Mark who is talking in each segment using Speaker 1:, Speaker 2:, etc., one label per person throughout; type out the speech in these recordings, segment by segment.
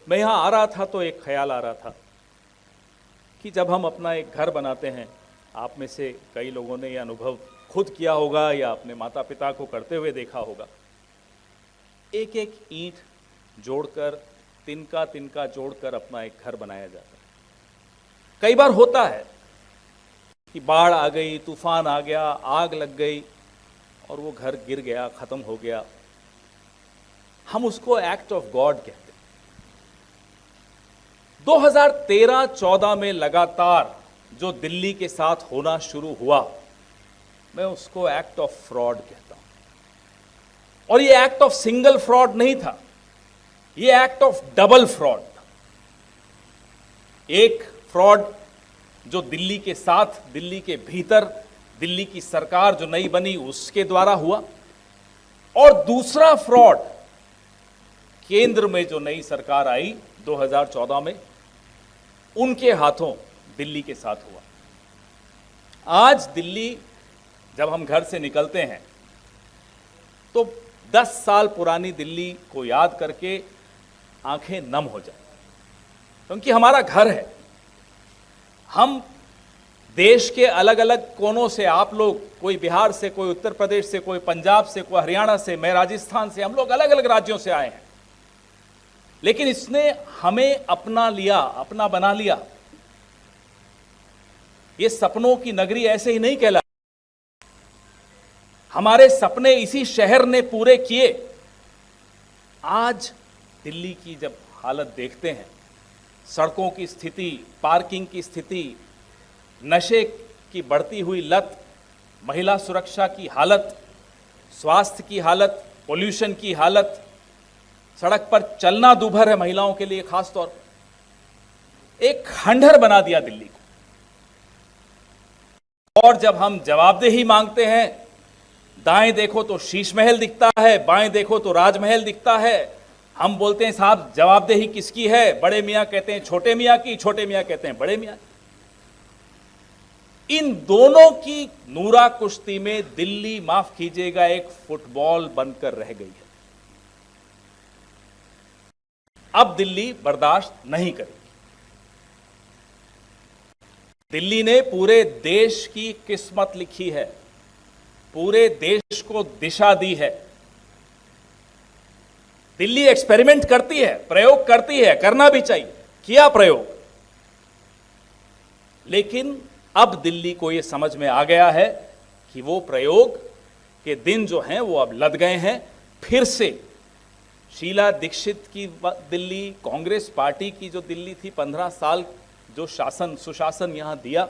Speaker 1: मैं यहाँ आ रहा था तो एक ख्याल आ रहा था कि जब हम अपना एक घर बनाते हैं, आप में से कई लोगों ने यह अनुभव खुद किया होगा या अपने माता पिता को करते हुए देखा होगा। एक एक ईंट जोड़कर, तिनका तिनका जोड़कर अपना एक घर बनाया जाता है। कई बार होता है कि बाढ़ आ गई, तूफान आ गया, आग लग गई और वो घर गिर गया, खत्म हो गया। हम उसको एक्ट ऑफ गॉड कहते हैं। 2013-14 में लगातार जो दिल्ली के साथ होना शुरू हुआ, मैं उसको एक्ट ऑफ फ्रॉड कहता हूं। और ये एक्ट ऑफ सिंगल फ्रॉड नहीं था, ये एक्ट ऑफ डबल फ्रॉड था। एक फ्रॉड जो दिल्ली के साथ, दिल्ली के भीतर, दिल्ली की सरकार जो नई बनी उसके द्वारा हुआ, और दूसरा फ्रॉड केंद्र में जो नई सरकार आई 2014 में, उनके हाथों दिल्ली के साथ हुआ। आज दिल्ली, जब हम घर से निकलते हैं तो 10 साल पुरानी दिल्ली को याद करके आंखें नम हो जाए, क्योंकि हमारा घर है। हम देश के अलग अलग कोनों से, आप लोग, कोई बिहार से, कोई उत्तर प्रदेश से, कोई पंजाब से, कोई हरियाणा से, मैं राजस्थान से, हम लोग अलग अलग राज्यों से आए हैं, लेकिन इसने हमें अपना लिया, अपना बना लिया। ये सपनों की नगरी ऐसे ही नहीं कहला। हमारे सपने इसी शहर ने पूरे किए। आज दिल्ली की जब हालत देखते हैं, सड़कों की स्थिति, पार्किंग की स्थिति, नशे की बढ़ती हुई लत, महिला सुरक्षा की हालत, स्वास्थ्य की हालत, पोल्यूशन की हालत, सड़क पर चलना दूभर है महिलाओं के लिए खास तौर पर। एक खंडहर बना दिया दिल्ली को। और जब हम जवाबदेही मांगते हैं, दाएं देखो तो शीश महल दिखता है, बाएं देखो तो राजमहल दिखता है। हम बोलते हैं साहब जवाबदेही किसकी है? बड़े मियां कहते हैं छोटे मियां की, छोटे मियां कहते हैं बड़े मियां की। इन दोनों की नूरा कुश्ती में दिल्ली, माफ कीजिएगा, एक फुटबॉल बनकर रह गई है। अब दिल्ली बर्दाश्त नहीं करेगी। दिल्ली ने पूरे देश की किस्मत लिखी है, पूरे देश को दिशा दी है। दिल्ली एक्सपेरिमेंट करती है, प्रयोग करती है, करना भी चाहिए, किया प्रयोग। लेकिन अब दिल्ली को यह समझ में आ गया है कि वो प्रयोग के दिन जो हैं वो अब लद गए हैं। फिर से शीला दीक्षित की दिल्ली, कांग्रेस पार्टी की जो दिल्ली थी, 15 साल जो शासन, सुशासन यहां दिया,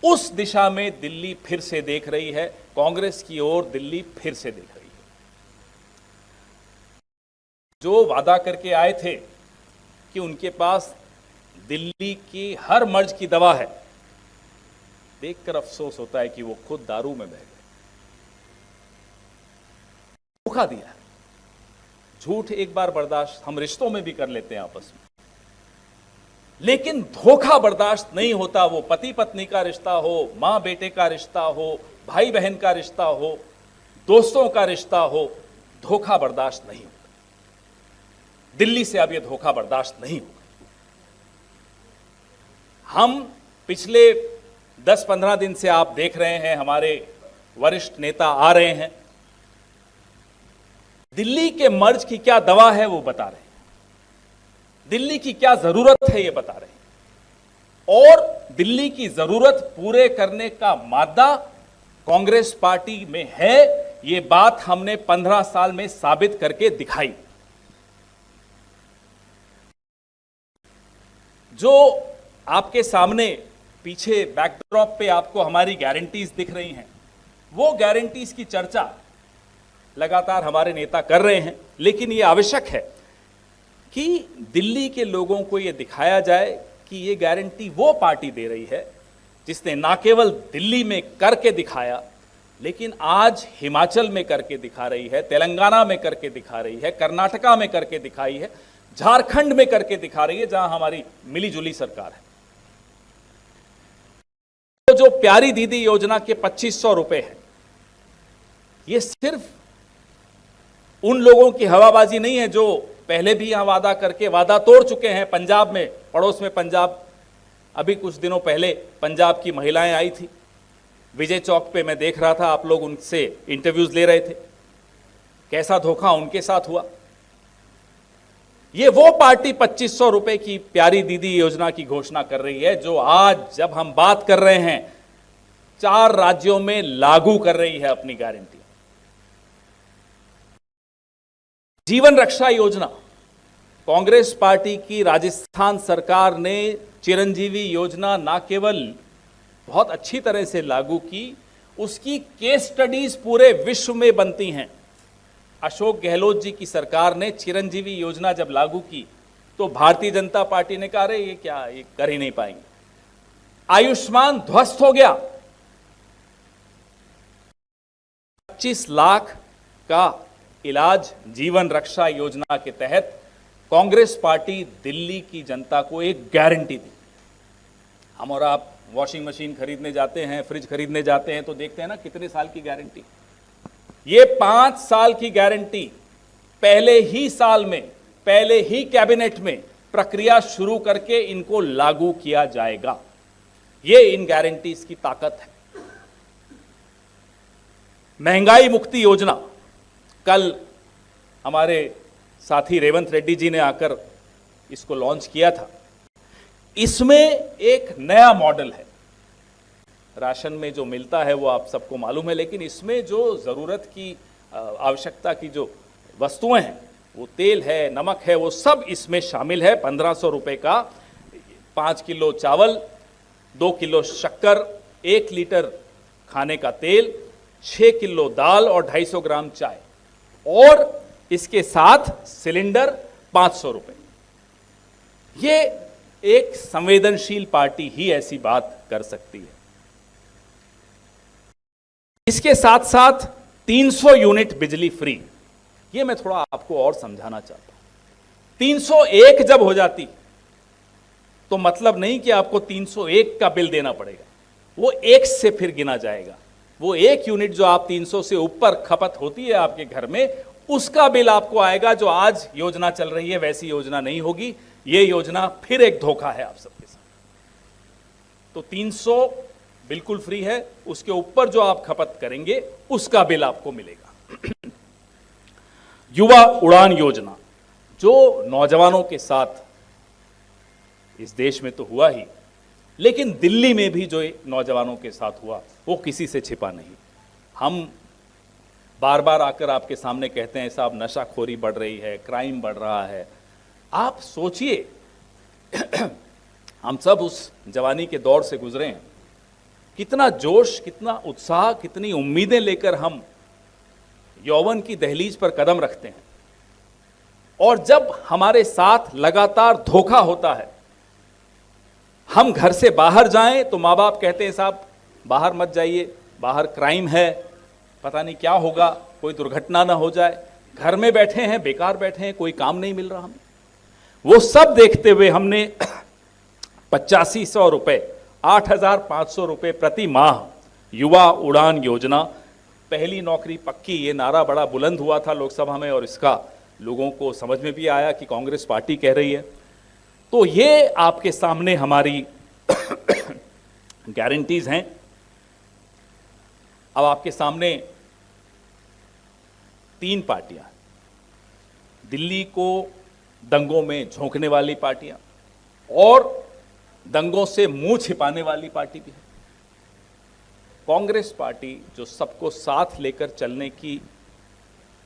Speaker 1: उस दिशा में दिल्ली फिर से देख रही है। कांग्रेस की ओर दिल्ली फिर से देख रही है। जो वादा करके आए थे कि उनके पास दिल्ली की हर मर्ज की दवा है, देखकर अफसोस होता है कि वो खुद दारू में बह गए। धोखा दिया है। झूठ एक बार बर्दाश्त हम रिश्तों में भी कर लेते हैं आपस में, लेकिन धोखा बर्दाश्त नहीं होता। वो पति पत्नी का रिश्ता हो, मां बेटे का रिश्ता हो, भाई बहन का रिश्ता हो, दोस्तों का रिश्ता हो, धोखा बर्दाश्त नहीं होता। दिल्ली से अब यह धोखा बर्दाश्त नहीं होगा। हम पिछले 10-15 दिन से आप देख रहे हैं, हमारे वरिष्ठ नेता आ रहे हैं, दिल्ली के मर्ज की क्या दवा है वो बता रहे हैं, दिल्ली की क्या जरूरत है ये बता रहे हैं। और दिल्ली की जरूरत पूरे करने का मादा कांग्रेस पार्टी में है, ये बात हमने 15 साल में साबित करके दिखाई। जो आपके सामने पीछे बैकड्रॉप पे आपको हमारी गारंटीज दिख रही हैं, वो गारंटीज की चर्चा लगातार हमारे नेता कर रहे हैं। लेकिन ये आवश्यक है कि दिल्ली के लोगों को ये दिखाया जाए कि ये गारंटी वो पार्टी दे रही है जिसने ना केवल दिल्ली में करके दिखाया, लेकिन आज हिमाचल में करके दिखा रही है, तेलंगाना में करके दिखा रही है, कर्नाटका में करके दिखाई है, झारखंड में करके दिखा रही है, जहां हमारी मिलीजुली सरकार है। तो जो प्यारी दीदी योजना के 2500 रुपए हैं, ये सिर्फ उन लोगों की हवाबाजी नहीं है जो पहले भी यहां वादा करके वादा तोड़ चुके हैं। पंजाब में, पड़ोस में पंजाब, अभी कुछ दिनों पहले पंजाब की महिलाएं आई थी, विजय चौक पे मैं देख रहा था, आप लोग उनसे इंटरव्यूज ले रहे थे, कैसा धोखा उनके साथ हुआ। ये वो पार्टी 2500 रुपए की प्यारी दीदी योजना की घोषणा कर रही है, जो आज जब हम बात कर रहे हैं 4 राज्यों में लागू कर रही है अपनी गारंटी। जीवन रक्षा योजना, कांग्रेस पार्टी की राजस्थान सरकार ने चिरंजीवी योजना ना केवल बहुत अच्छी तरह से लागू की, उसकी केस स्टडीज पूरे विश्व में बनती हैं। अशोक गहलोत जी की सरकार ने चिरंजीवी योजना जब लागू की तो भारतीय जनता पार्टी ने कहा, अरे ये क्या, ये कर ही नहीं पाएंगे। आयुष्मान ध्वस्त हो गया। 25 लाख का इलाज जीवन रक्षा योजना के तहत कांग्रेस पार्टी दिल्ली की जनता को एक गारंटी दी। हम और आप वॉशिंग मशीन खरीदने जाते हैं, फ्रिज खरीदने जाते हैं तो देखते हैं ना कितने साल की गारंटी। ये 5 साल की गारंटी पहले ही साल में, पहले ही कैबिनेट में प्रक्रिया शुरू करके इनको लागू किया जाएगा। ये इन गारंटीज की ताकत है। महंगाई मुक्ति योजना, कल हमारे साथी रेवंत रेड्डी जी ने आकर इसको लॉन्च किया था। इसमें एक नया मॉडल है। राशन में जो मिलता है वो आप सबको मालूम है, लेकिन इसमें जो जरूरत की, आवश्यकता की जो वस्तुएं हैं, वो तेल है, नमक है, वो सब इसमें शामिल है। 1500 रुपए का 5 किलो चावल, 2 किलो शक्कर, 1 लीटर खाने का तेल, 6 किलो दाल और 250 ग्राम चाय, और इसके साथ सिलेंडर 500 रुपए। ये एक संवेदनशील पार्टी ही ऐसी बात कर सकती है। इसके साथ साथ 300 यूनिट बिजली फ्री। ये मैं थोड़ा आपको और समझाना चाहता हूं। 301 जब हो जाती तो मतलब नहीं कि आपको 301 का बिल देना पड़ेगा, वो 1 से फिर गिना जाएगा। वो 1 यूनिट जो आप 300 से ऊपर खपत होती है आपके घर में, उसका बिल आपको आएगा। जो आज योजना चल रही है वैसी योजना नहीं होगी। ये योजना फिर एक धोखा है आप सबके साथ। तो 300 बिल्कुल फ्री है, उसके ऊपर जो आप खपत करेंगे उसका बिल आपको मिलेगा। युवा उड़ान योजना, जो नौजवानों के साथ इस देश में तो हुआ ही, लेकिन दिल्ली में भी जो नौजवानों के साथ हुआ वो किसी से छिपा नहीं। हम बार बार आकर आपके सामने कहते हैं साहब नशाखोरी बढ़ रही है, क्राइम बढ़ रहा है। आप सोचिए, हम सब उस जवानी के दौर से गुजरे हैं। कितना जोश, कितना उत्साह, कितनी उम्मीदें लेकर हम यौवन की दहलीज पर कदम रखते हैं, और जब हमारे साथ लगातार धोखा होता है, हम घर से बाहर जाएं तो माँ बाप कहते हैं साहब बाहर मत जाइए, बाहर क्राइम है, पता नहीं क्या होगा, कोई दुर्घटना ना हो जाए। घर में बैठे हैं, बेकार बैठे हैं, कोई काम नहीं मिल रहा हमें। वो सब देखते हुए हमने 8500 रुपए, 8500 रुपए प्रति माह युवा उड़ान योजना, पहली नौकरी पक्की, ये नारा बड़ा बुलंद हुआ था लोकसभा में, और इसका लोगों को समझ में भी आया कि कांग्रेस पार्टी कह रही है। तो ये आपके सामने हमारी गारंटीज हैं। अब आपके सामने 3 पार्टियां, दिल्ली को दंगों में झोंकने वाली पार्टियां और दंगों से मुंह छिपाने वाली पार्टी भी है। कांग्रेस पार्टी जो सबको साथ लेकर चलने की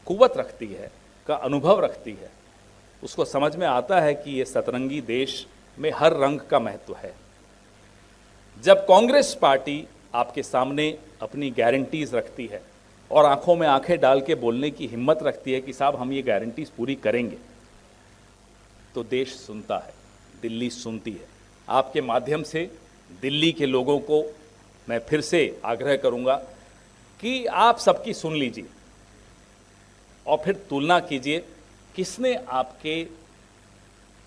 Speaker 1: कुव्वत रखती है, का अनुभव रखती है, उसको समझ में आता है कि ये सतरंगी देश में हर रंग का महत्व है। जब कांग्रेस पार्टी आपके सामने अपनी गारंटीज रखती है और आंखों में आंखें डाल के बोलने की हिम्मत रखती है कि साहब हम ये गारंटीज पूरी करेंगे, तो देश सुनता है, दिल्ली सुनती है। आपके माध्यम से दिल्ली के लोगों को मैं फिर से आग्रह करूंगा कि आप सबकी सुन लीजिए और फिर तुलना कीजिए किसने आपके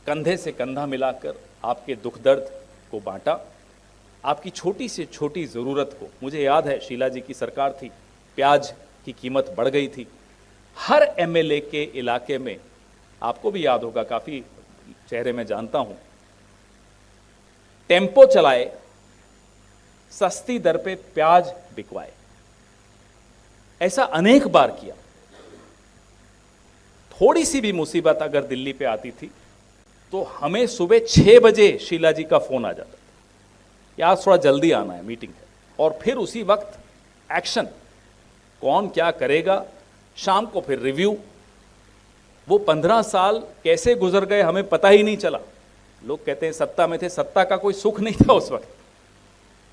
Speaker 1: कंधे से कंधा मिलाकर आपके दुख दर्द को बांटा, आपकी छोटी से छोटी ज़रूरत को। मुझे याद है शीला जी की सरकार थी, प्याज की कीमत बढ़ गई थी, हर एमएलए के इलाके में आपको भी याद होगा, काफी चेहरे मैं जानता हूं, टेम्पो चलाए, सस्ती दर पे प्याज बिकवाए, ऐसा अनेक बार किया। थोड़ी सी भी मुसीबत अगर दिल्ली पे आती थी तो हमें सुबह 6 बजे शीला जी का फोन आ जाता था कि आज थोड़ा जल्दी आना है, मीटिंग है, और फिर उसी वक्त एक्शन, कौन क्या करेगा, शाम को फिर रिव्यू। वो 15 साल कैसे गुजर गए हमें पता ही नहीं चला। लोग कहते हैं सत्ता में थे, सत्ता का कोई सुख नहीं था उस वक्त,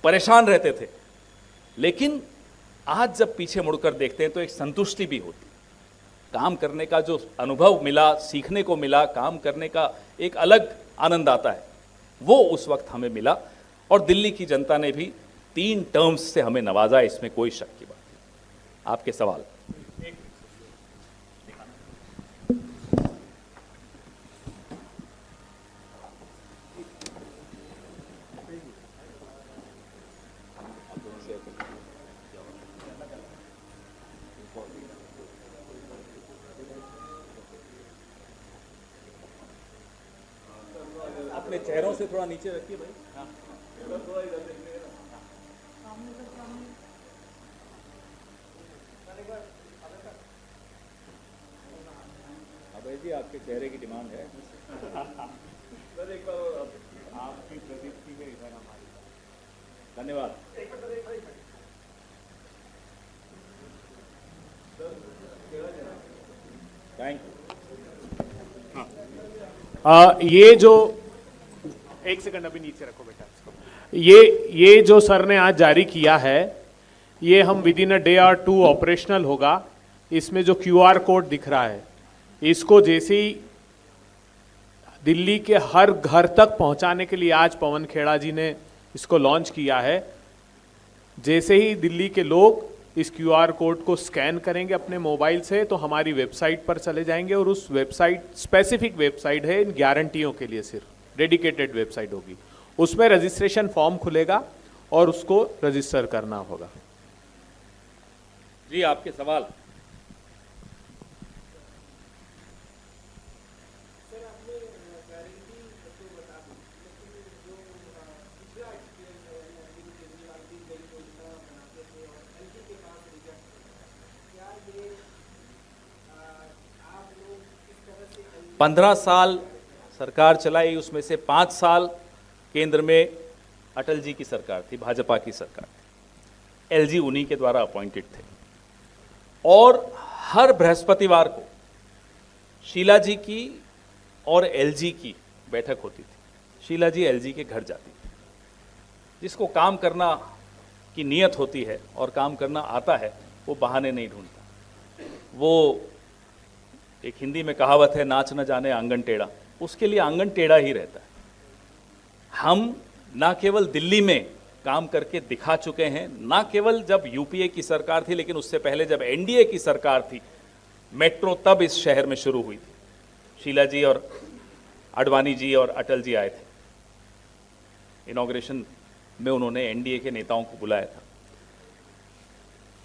Speaker 1: परेशान रहते थे। लेकिन आज जब पीछे मुड़कर देखते हैं तो एक संतुष्टि भी होती, काम करने का जो अनुभव मिला, सीखने को मिला, काम करने का एक अलग आनंद आता है, वो उस वक्त हमें मिला। और दिल्ली की जनता ने भी 3 टर्म्स से हमें नवाजा, इसमें कोई शक की बात नहीं। आपके सवाल। अपने चेहरों से थोड़ा नीचे रखिए भाई। हाँ, थोड़ा इधर देखिए। अभय जी, आपके चेहरे की डिमांड है। सर एक बार आपकी प्रदीप्ति में इधर हमारी। धन्यवाद। Thank you.
Speaker 2: ये जो एक सेकंड अभी नीचे रखो बेटा इसको। ये जो सर ने आज जारी किया है, ये हम विद इन अ डे और 2 ऑपरेशनल होगा। इसमें जो QR कोड दिख रहा है, इसको जैसे ही दिल्ली के हर घर तक पहुंचाने के लिए आज पवन खेड़ा जी ने इसको लॉन्च किया है। जैसे ही दिल्ली के लोग इस QR कोड को स्कैन करेंगे अपने मोबाइल से, तो हमारी वेबसाइट पर चले जाएंगे, और उस वेबसाइट, स्पेसिफिक वेबसाइट है इन गारंटियों के लिए, सिर्फ डेडिकेटेड वेबसाइट होगी, उसमें रजिस्ट्रेशन फॉर्म खुलेगा और उसको रजिस्टर करना होगा।
Speaker 1: जी, आपके सवाल। पंद्रह साल सरकार चलाई, उसमें से 5 साल केंद्र में अटल जी की सरकार थी, भाजपा की सरकार थी, LG उन्हीं के द्वारा अपॉइंटेड थे। और हर बृहस्पतिवार को शीला जी की और LG की बैठक होती थी। शीला जी LG के घर जाती थी। जिसको काम करना की नीयत होती है और काम करना आता है, वो बहाने नहीं ढूंढता। वो एक हिंदी में कहावत है, नाच न जाने आंगन टेढ़ा, उसके लिए आंगन टेढ़ा ही रहता है। हम ना केवल दिल्ली में काम करके दिखा चुके हैं, ना केवल जब UPA की सरकार थी, लेकिन उससे पहले जब NDA की सरकार थी, मेट्रो तब इस शहर में शुरू हुई थी। शीला जी और आडवाणी जी और अटल जी आए थे, इनॉग्रेशन में उन्होंने NDA के नेताओं को बुलाया था।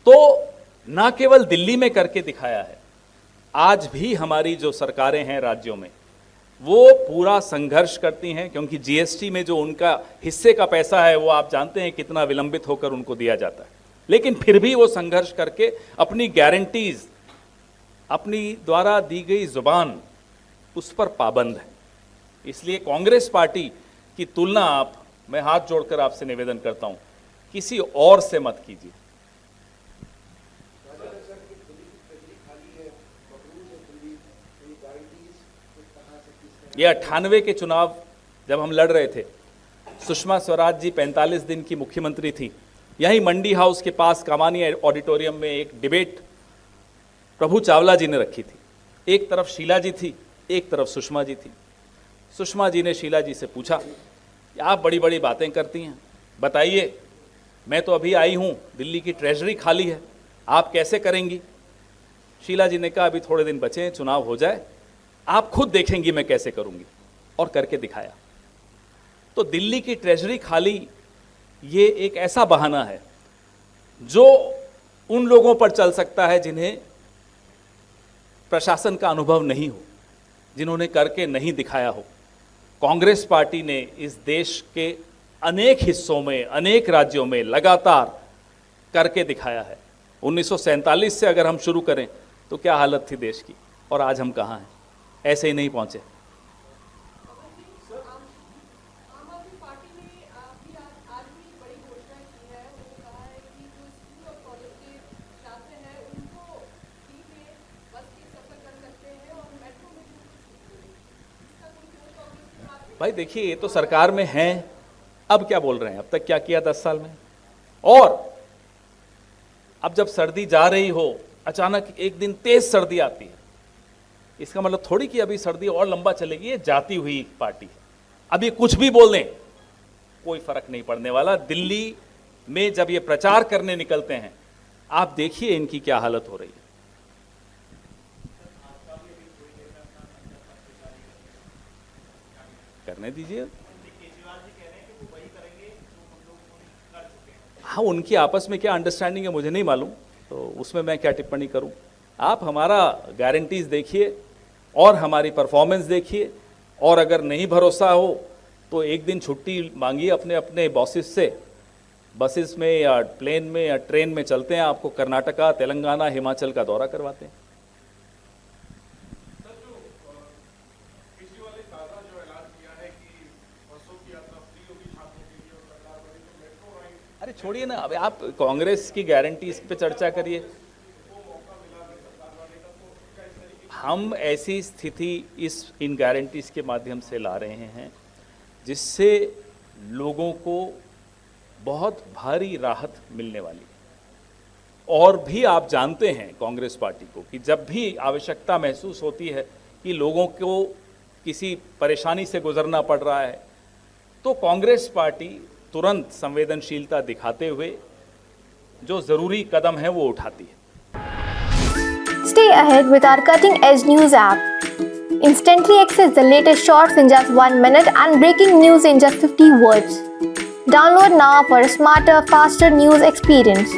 Speaker 1: तो ना केवल दिल्ली में करके दिखाया है, आज भी हमारी जो सरकारें हैं राज्यों में, वो पूरा संघर्ष करती हैं, क्योंकि GST में जो उनका हिस्से का पैसा है, वो आप जानते हैं कितना विलंबित होकर उनको दिया जाता है। लेकिन फिर भी वो संघर्ष करके अपनी गारंटीज, अपनी द्वारा दी गई जुबान, उस पर पाबंद है। इसलिए कांग्रेस पार्टी की तुलना आप, मैं हाथ जोड़कर आपसे निवेदन करता हूं, किसी और से मत कीजिए। ये 98 के चुनाव जब हम लड़ रहे थे, सुषमा स्वराज जी 45 दिन की मुख्यमंत्री थी। यहीं मंडी हाउस के पास कामानी ऑडिटोरियम में एक डिबेट प्रभु चावला जी ने रखी थी। एक तरफ शीला जी थी, एक तरफ सुषमा जी थी। सुषमा जी ने शीला जी से पूछा कि आप बड़ी बड़ी बातें करती हैं, बताइए, मैं तो अभी आई हूँ, दिल्ली की ट्रेजरी खाली है, आप कैसे करेंगी? शीला जी ने कहा, अभी थोड़े दिन बचे हैं, चुनाव हो जाए, आप खुद देखेंगी मैं कैसे करूंगी, और करके दिखाया। तो दिल्ली की ट्रेजरी खाली, ये एक ऐसा बहाना है जो उन लोगों पर चल सकता है जिन्हें प्रशासन का अनुभव नहीं हो। जिन्होंने करके नहीं दिखाया हो। कांग्रेस पार्टी ने इस देश के अनेक हिस्सों में, अनेक राज्यों में लगातार करके दिखाया है। 1947 से अगर हम शुरू करें तो क्या हालत थी देश की, और आज हम कहाँ हैं? ऐसे ही नहीं पहुंचे। भाई देखिए, ये तो सरकार में हैं, अब क्या बोल रहे हैं? अब तक क्या किया 10 साल में? और अब जब सर्दी जा रही हो, अचानक एक दिन तेज सर्दी आती है, इसका मतलब थोड़ी कि अभी सर्दी और लंबा चलेगी। ये जाती हुई पार्टी है, अभी कुछ भी बोल दें कोई फर्क नहीं पड़ने वाला। दिल्ली में जब ये प्रचार करने निकलते हैं, आप देखिए इनकी क्या हालत हो रही है। करने दीजिए। हाँ, उनकी आपस में क्या अंडरस्टैंडिंग है मुझे नहीं मालूम, तो उसमें मैं क्या टिप्पणी करूं। आप हमारा गारंटीज देखिए और हमारी परफॉर्मेंस देखिए, और अगर नहीं भरोसा हो तो एक दिन छुट्टी मांगिए अपने अपने बॉसेस से, बसेस में या प्लेन में या ट्रेन में चलते हैं, आपको कर्नाटका, तेलंगाना, हिमाचल का दौरा करवाते हैं। अरे छोड़िए ना, अब आप कांग्रेस की गारंटी इस पे चर्चा करिए। हम ऐसी स्थिति इन गारंटीज के माध्यम से ला रहे हैं जिससे लोगों को बहुत भारी राहत मिलने वाली है। और भी आप जानते हैं कांग्रेस पार्टी को कि जब भी आवश्यकता महसूस होती है कि लोगों को किसी परेशानी से गुजरना पड़ रहा है, तो कांग्रेस पार्टी तुरंत संवेदनशीलता दिखाते हुए जो जरूरी कदम है वो उठाती है।
Speaker 3: Stay ahead with our cutting-edge news app. Instantly access the latest shorts in just 1 minute and breaking news in just 50 words. Download now for a smarter, faster news experience.